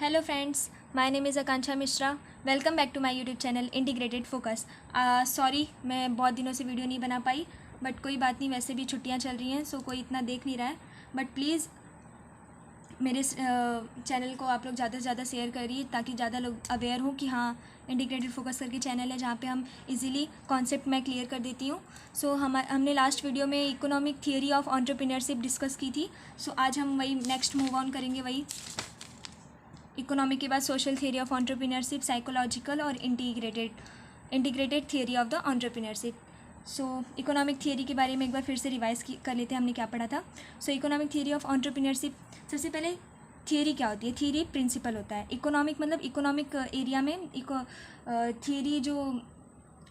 Hello friends, my name is Akanksha Mishra. Welcome back to my YouTube channel integrated focus. Sorry, मैं बहुत दिनों से video नहीं बना पाई, बट कोई बात नहीं, वैसे भी छुट्टियां चल रही हैं, सो कोई इतना देख नहीं रहा है। बट प्लीज़ मेरे चैनल को आप लोग ज़्यादा से ज़्यादा शेयर करिए ताकि ज़्यादा लोग अवेयर हों कि हाँ, इंटीग्रेटेड फोकस करके चैनल है जहाँ पे हम इजीली कॉन्सेप्ट मैं क्लियर कर देती हूँ। सो हमने लास्ट वीडियो में economic theory of entrepreneurship discuss की थी। सो आज हम वही नेक्स्ट मूव ऑन करेंगे, वही इकोनॉमिक के बाद social theory of entrepreneurship, psychological और integrated theory of the entrepreneurship. So economic theory के बारे में एक बार फिर से रिवाइज कर लेते हैं हमने क्या पढ़ा था। सो इकोनॉमिक थियरी ऑफ एंटरप्रेन्योरशिप, सबसे पहले थियरी क्या होती है? थियरी प्रिंसिपल होता है। इकोनॉमिक मतलब इकोनॉमिक एरिया में थियरी जो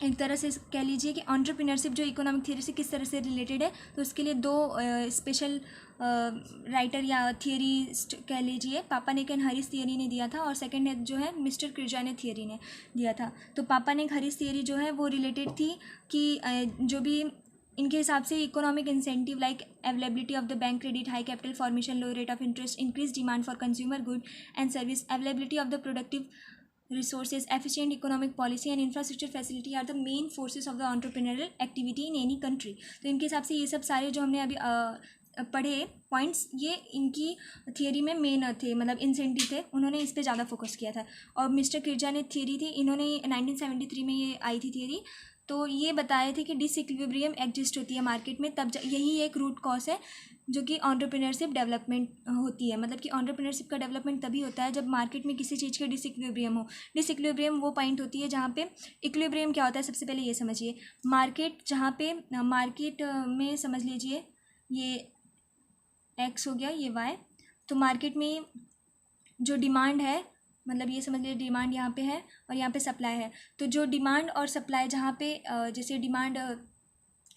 एक तरह से कह लीजिए कि एंटरप्रेन्योरशिप जो इकोनॉमिक थियरी से किस तरह से रिलेटेड है, तो उसके लिए दो स्पेशल राइटर या थियरिस्ट कह लीजिए, पापानेक एंड हरीश थियरी ने दिया था, और सेकंड है जो है मिस्टर किर्जाने थियरी ने दिया था। तो पापानेक हरीश थियरी जो है वो रिलेटेड थी कि जो भी इनके हिसाब से economic incentive like availability of the bank credit, high capital formation, low rate of interest, increase demand for consumer good and service, availability of the productive resources, efficient economic policy and infrastructure facility are the main forces of the entrepreneurial activity in any country। तो इनके हिसाब से ये सब सारे जो हमने अभी पढ़े पॉइंट्स, ये इनकी थियरी में मेन थे, मतलब इंसेंटिव थे, उन्होंने इस पर ज़्यादा फोकस किया था। और मिस्टर किर्जा ने थियरी थी, इन्होंने 1973 में ये आई थी थियरी। तो ये बताए थे कि डिसइक्विलिब्रियम एग्जिस्ट होती है मार्केट में, तब यही एक रूट कॉज है जो कि एंटरप्रेन्योरशिप डेवलपमेंट होती है। मतलब कि एंटरप्रेन्योरशिप का डेवलपमेंट तभी होता है जब मार्केट में किसी चीज़ का डिसइक्विलिब्रियम हो। डिसइक्विलिब्रियम वो पॉइंट होती है जहाँ पे इक्विलिब्रियम क्या होता है, सबसे पहले ये समझिए। मार्केट जहाँ पे मार्केट में समझ लीजिए ये एक्स हो गया, ये वाई। तो मार्केट में जो डिमांड है, मतलब ये समझ लीजिए डिमांड यहाँ पे है और यहाँ पे सप्लाई है। तो जो डिमांड और सप्लाई जहाँ पे जैसे डिमांड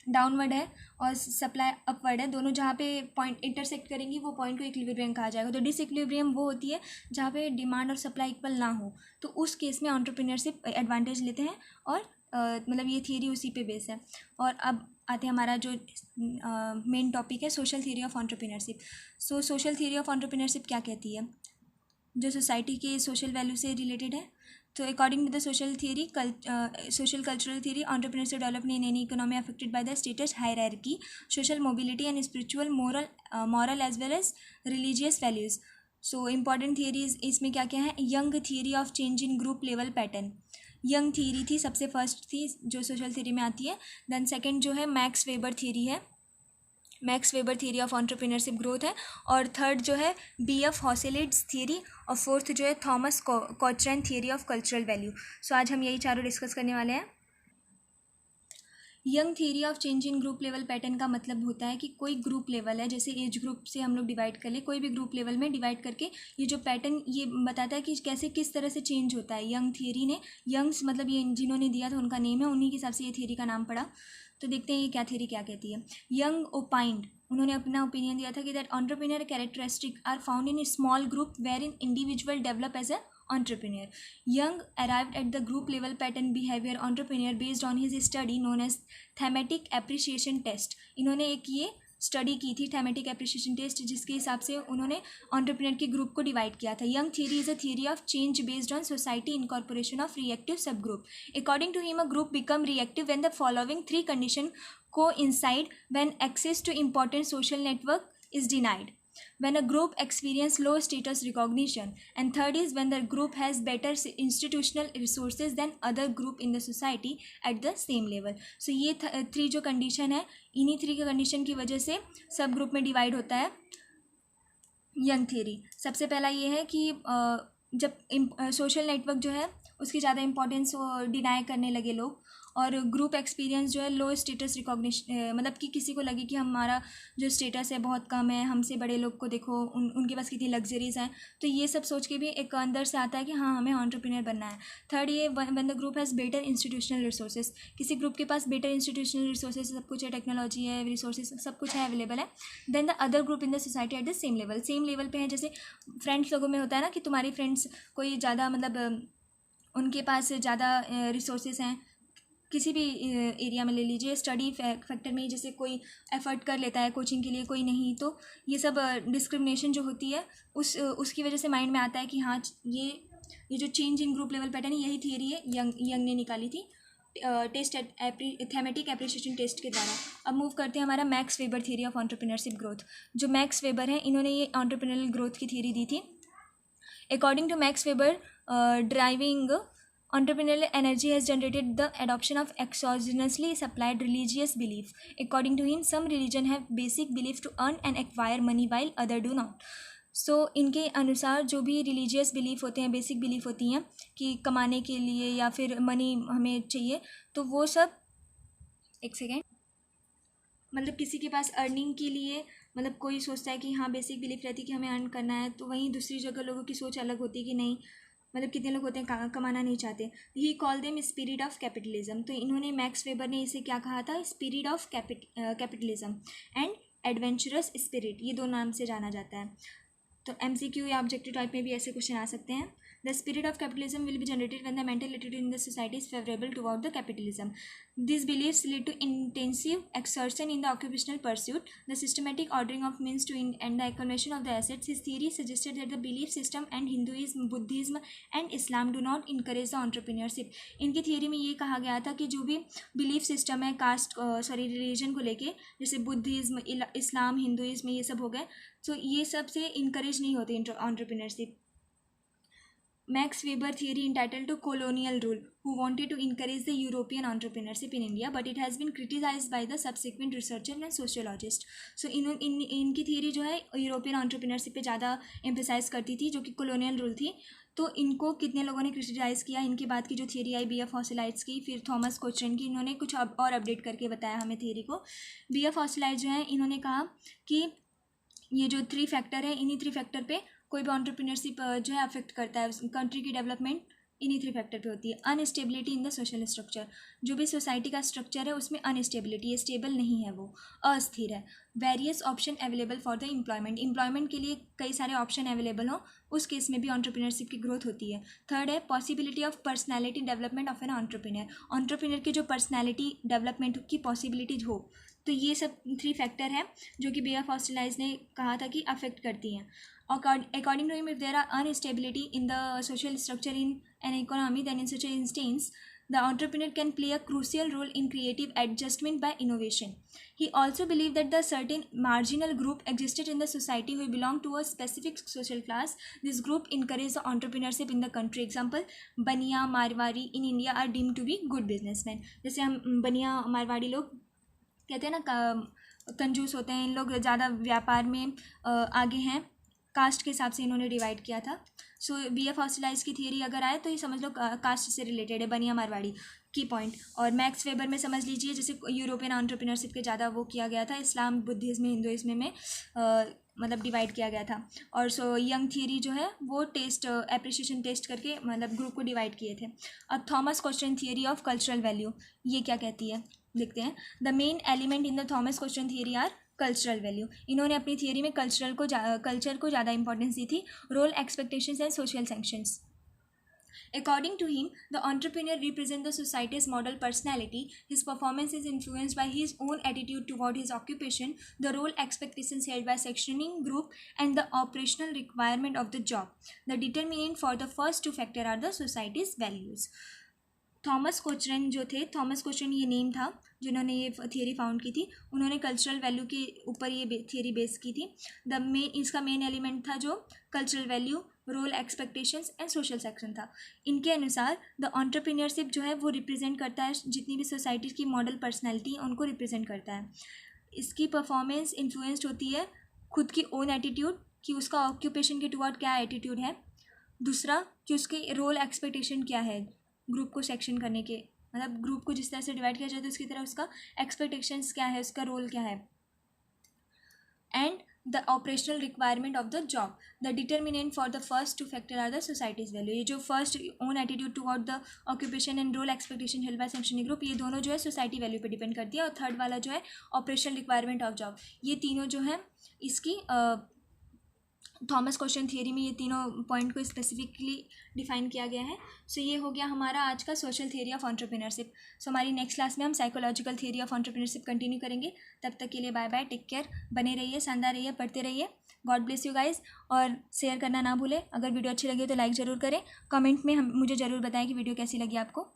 डाउनवर्ड है और सप्लाई अपवर्ड है, दोनों जहाँ पे पॉइंट इंटरसेक्ट करेंगी वो पॉइंट को इक्विलिब्रियम कहा जाएगा। तो डिसइक्विलिब्रियम वो होती है जहाँ पे डिमांड और सप्लाई इक्वल ना हो, तो उस केस में एंटरप्रेन्योरशिप एडवांटेज लेते हैं, और मतलब ये थियरी उसी पे बेस है। और अब आते हैं हमारा जो मेन टॉपिक है, social theory of entrepreneurship. So social theory of entrepreneurship क्या कहती है? जो सोसाइटी के सोशल वैल्यू से रिलेटेड है। तो according to the social theory, social cultural theory, entrepreneurship develop in any economy affected by the status hierarchy, social mobility and spiritual moral as well as religious values. So important theories इसमें क्या क्या है? Young theory of change in group level pattern, Young theory थी, सबसे first थी जो social theory में आती है। देन सेकेंड जो है मैक्स वेबर थियरी है, max Weber theory of entrepreneurship growth है। और थर्ड जो है B.F. हॉसेलिड्स थियरी, और फोर्थ जो है Thomas Cochran theory of cultural value. So आज हम यही चारों डिस्कस करने वाले हैं। Young theory of change in group level pattern का मतलब होता है कि कोई ग्रुप लेवल है, जैसे एज ग्रुप से हम लोग डिवाइड कर ले, कोई भी ग्रुप लेवल में डिवाइड करके ये जो पैटर्न ये बताता है कि कैसे किस तरह से चेंज होता है। यंग थियरी ने, यंग्स मतलब ये जिन्होंने दिया था उनका नेम है, उन्हीं के हिसाब से ये थियरी का नाम पड़ा। तो देखते हैं ये क्या थियरी क्या कहती है। यंग ओपाइंड, उन्होंने अपना ओपिनियन दिया था कि that entrepreneur characteristic are found in small group where in individual develop as a entrepreneur. Young arrived at the group level pattern behavior entrepreneur based on his study known as thematic appreciation test. इन्होंने एक ये study की थी थैमेटिक appreciation test, जिसके हिसाब से उन्होंने entrepreneur के ग्रुप को डिवाइड किया था। Young theory is a theory of change based on society incorporation of reactive sub group. According to him a group become reactive when the following three condition coincide: when access to important social network is denied, when a group experience low status recognition, and third is when the group has better institutional resources than other group in the society at the same level. So ये three जो condition है, इन्हीं three के condition की वजह से सब group में डिवाइड होता है यंग थियरी। सबसे पहला ये है कि जब सोशल नेटवर्क जो है उसकी ज़्यादा इंपॉर्टेंस डिनाई करने लगे लोग, और ग्रुप एक्सपीरियंस जो है लो स्टेटस रिकॉग्निशन, मतलब कि किसी को लगे कि हमारा जो स्टेटस है बहुत कम है, हमसे बड़े लोग को देखो उनके पास कितनी लग्जरीज हैं, तो ये सब सोच के भी एक अंदर से आता है कि हाँ हमें एंटरप्रेन्योर बनना है। थर्ड ये when the group has better institutional resources, किसी ग्रुप के पास बेटर इंस्टीट्यूशनल रिसोर्सेज, सब कुछ है, टेक्नोलॉजी है, रिसोर्सेज सब कुछ है, अवेलेबल है। Then the other group in the society at the same level पे है। जैसे फ्रेंड्स लोगों में होता है ना कि तुम्हारी फ्रेंड्स कोई ज़्यादा मतलब उनके पास ज़्यादा रिसोर्सेज हैं, किसी भी एरिया में ले लीजिए, स्टडी फैक्टर में जैसे कोई एफर्ट कर लेता है कोचिंग के लिए, कोई नहीं, तो ये सब डिस्क्रिमिनेशन जो होती है उसकी वजह से माइंड में आता है कि हाँ ये जो change in group level pattern, यही थियरी है यंग ने निकाली थी टेस्ट थेमेटिक एप्रिसिएशन टेस्ट के द्वारा। अब मूव करते हैं हमारा Max Weber theory of entrepreneurship growth. जो मैक्स वेबर है, इन्होंने ये एंटरप्रेन्योरल ग्रोथ की थियरी दी थी। According to Max Weber, driving entrepreneurial energy has generated the adoption of exogenously supplied religious belief. According to him, some religion have basic belief to earn and acquire money while other do not. सो इनके अनुसार जो भी religious belief होते हैं, basic belief होती हैं कि कमाने के लिए या फिर मनी हमें चाहिए, तो वो सब एक सेकेंड, मतलब किसी के पास अर्निंग के लिए, मतलब कोई सोचता है कि हाँ बेसिक बिलीफ रहती है कि हमें अर्न करना है, तो वहीं दूसरी जगह लोगों की सोच अलग होती है कि नहीं, मतलब कितने लोग होते हैं कमाना नहीं चाहते। He call them spirit of capitalism. तो इन्होंने मैक्स वेबर ने इसे क्या कहा था, spirit of capitalism and adventurous spirit, ये दो नाम से जाना जाता है। तो MCQ या ऑब्जेक्टिव टाइप में भी ऐसे क्वेश्चन आ सकते हैं। The spirit of capitalism will be generated when the mental attitude in the society is favourable toward the capitalism. These beliefs lead to intensive exertion in the occupational pursuit, the systematic ordering of means to and the accumulation of the assets. His theory suggested that the belief system and Hinduism, Buddhism and Islam do not encourage the entrepreneurship. इनकी theory में ये कहा गया था कि जो भी belief system है रिलीजन को लेके, जैसे बुद्धिज़्म, इस्लाम, हिंदुइज्म, ये सब हो गए, तो ये सब से इनकरेज नहीं होती entrepreneurship. Max Weber theory entitled to colonial rule, who wanted to encourage the European entrepreneurship in India, but it has been criticized by the subsequent researcher and sociologist. So इनकी theory जो है European entrepreneurship पे ज़्यादा emphasize करती थी, जो कि colonial rule थी. तो इनको कितने लोगों ने क्रिटिसाइज़ किया. इनके बाद की जो थियरी आई B.F. फॉसिलाइट्स की, फिर थॉमस कोचरन की, इन्होंने कुछ और अपडेट करके बताया हमें थियरी को. B.F. फॉसिलाइट जो है, इन्होंने कहा कि ये जो 3 फैक्टर है, इन्हीं 3 फैक्टर पे कोई भी एंटरप्रेन्योरशिप जो है अफेक्ट करता है. कंट्री की डेवलपमेंट इन्हीं 3 फैक्टर पे होती है. Instability in the social structure, जो भी सोसाइटी का स्ट्रक्चर है उसमें अनस्टेबिलिटी है, स्टेबल नहीं है, वो अस्थिर है. Various option available for the employment के लिए कई सारे ऑप्शन अवेलेबल हो, उस केस में भी एंटरप्रेन्योरशिप की ग्रोथ होती है. थर्ड है possibility of personality development of an entrepreneur की जो पर्सनैलिटी डेवलपमेंट की पॉसिबिलिटीज हो. तो ये सब 3 फैक्टर है जो कि B.F. फॉसिलाइट्स ने कहा था कि अफेक्ट करती हैं. According to him, if there are instability in the social structure in an economy, then in such an instance, the entrepreneur can play a crucial role in creative adjustment by innovation. He also believed that the certain marginal group existed in the society who belonged to a specific social class. This group encouraged the entrepreneurship in the country. Example, बनिया Marwari in India are deemed to be good businessmen. जैसे हम बनिया मारवाड़ी लोग कहते हैं ना, कंजूस होते हैं, इन लोग ज़्यादा व्यापार में आगे हैं. कास्ट के हिसाब से इन्होंने डिवाइड किया था. सो B.F. फॉसिलाइट्स की थियरी अगर आए तो ये समझ लो कास्ट से रिलेटेड है, बनिया मारवाड़ी की पॉइंट. और मैक्स वेबर में समझ लीजिए जैसे यूरोपियन एंटरप्रेन्योरशिप के ज़्यादा वो किया गया था, इस्लाम, बुद्धिज़्म, हिंदुइज्म में मतलब डिवाइड किया गया था. और सो यंग थियरी जो है वो टेस्ट एप्रिसिएशन टेस्ट करके मतलब ग्रुप को डिवाइड किए थे. अब Thomas Cochran theory of cultural value, ये क्या कहती है देखते हैं. The main element in the Thomas Cochran theory are cultural value. इन्होंने अपनी थियरी में कल्चर को ज़्यादा इंपॉर्टेंस दी थी. Role, expectations and social sanctions. According to him, the entrepreneur represents the society's model personality. His performance is influenced by his own attitude toward his occupation, the role expectations held by sectioning group, and the operational requirement of the job. The determinant for the first 2 factors are the society's values. Thomas Cochran जो थे, Thomas Cochrane ये name था जिन्होंने ये theory found की थी. उन्होंने cultural value के ऊपर ये थियरी बेस की थी. इसका मेन एलिमेंट था जो cultural value, role, expectations and social sanction था. इनके अनुसार द एंटरप्रेन्योरशिप जो है वो रिप्रेजेंट करता है जितनी भी सोसाइटी की मॉडल पर्सनैलिटी उनको रिप्रेजेंट करता है. इसकी परफॉर्मेंस इन्फ्लुएंस्ड होती है खुद की ओन एटीट्यूड, कि उसका ऑक्यूपेशन के टुवर्ड क्या एटीट्यूड है. दूसरा कि उसकी रोल एक्सपेक्टेशन क्या है, ग्रुप को सेक्शन करने के, मतलब ग्रुप को जिस तरह से डिवाइड किया जाए तो उसकी तरह उसका एक्सपेक्टेशंस क्या है, उसका रोल क्या है. And the operational requirement of the job. The determinant for the first 2 factor are the society's value. ये जो first own attitude toward the occupation and role expectation held by sectioning group, ये दोनों जो है society value पे depend करती है. और थर्ड वाला जो है ऑपरेशनल रिक्वायरमेंट ऑफ जॉब, ये तीनों जो है इसकी थॉमस क्वेश्चन थियरी में ये तीनों पॉइंट को स्पेसिफिकली डिफाइन किया गया है। सो ये हो गया हमारा आज का सोशल थियरी ऑफ एंटरप्रेन्योरशिप। सो हमारी नेक्स्ट क्लास में हम psychological theory of entrepreneurship continue करेंगे। तब तक के लिए बाय बाय, टेक केयर, बने रहिए, शानदार रहिए, पढ़ते रहिए। God bless you guys. और शेयर करना ना भूलें। अगर वीडियो अच्छी लगी तो लाइक ज़रूर करें। कमेंट में मुझे ज़रूर बताएं कि वीडियो कैसी लगी आपको।